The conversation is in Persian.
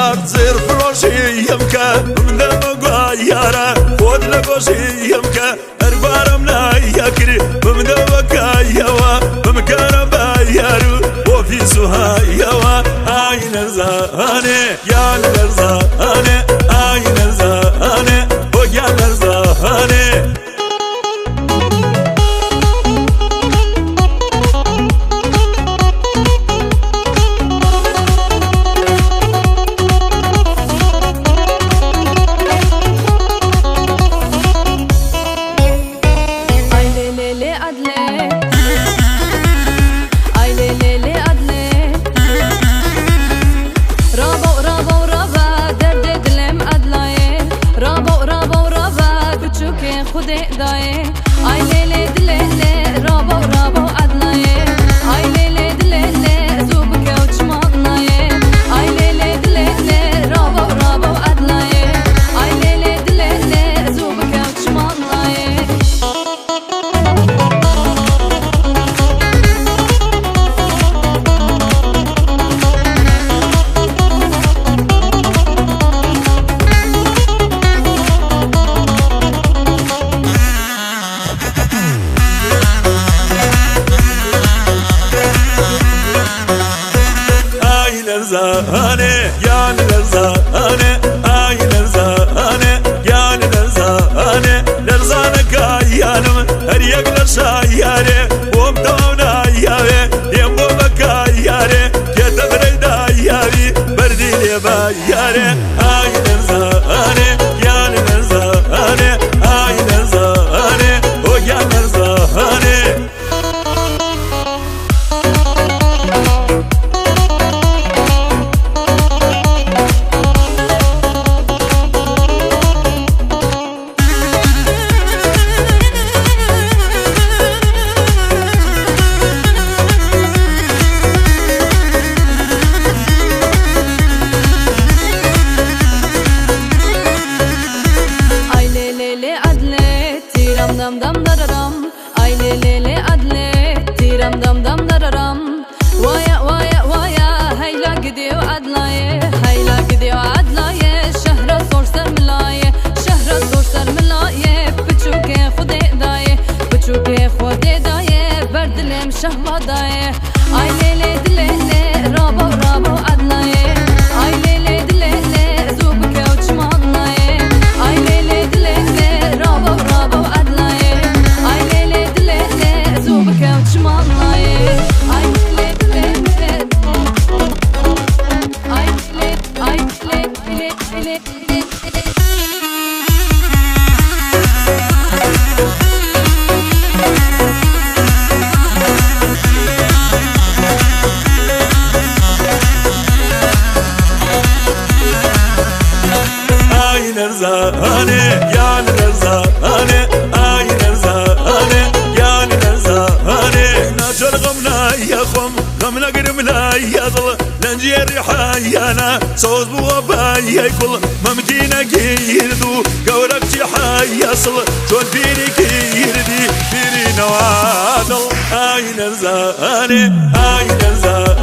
هات زير فروشي يمكا من ذا مقايارة خود لقوشي يمكا أربار منايا كري من ذا مقاياوا بمكان بايارو وفي سهاياوا هاي نرزاني يا نرزاني هاي نرزاني ويا نرزاني نرزاني يا نرزاني هاي نرزاني يا نرزاني نرزانك ايانم هريق لشاياري ومدونا اياري يمو بكاياري كتبري داياري بردي لي باياري هاي نرزاني يا نرزاني هاي نرزاني ويا نرزاني dam dam dararam ay le le le adle tiram dam dam dararam waya waya waya hayla gidiyor adlaye hayla gidiyor adlaye şehre zor sermilaye şehre zor sermilaye بچوکه خود دایه بچوکه خود دایه بردلم شهوادایه ay le le dile le rabo rabo adlaye ay le le dile le zubke uçmanlaye ay le le dile le rabo rabo نرزاني يا نرزاني هاي نرزاني يا نرزاني ناجر غمنا يا خم غمنا قرمنا يا ظل ننجي الريحايانا صوت بوابايا كل ممدينا كيردو قورك جحايا صل شون فيني كيردي فيني نوادل هاي نرزاني هاي نرزاني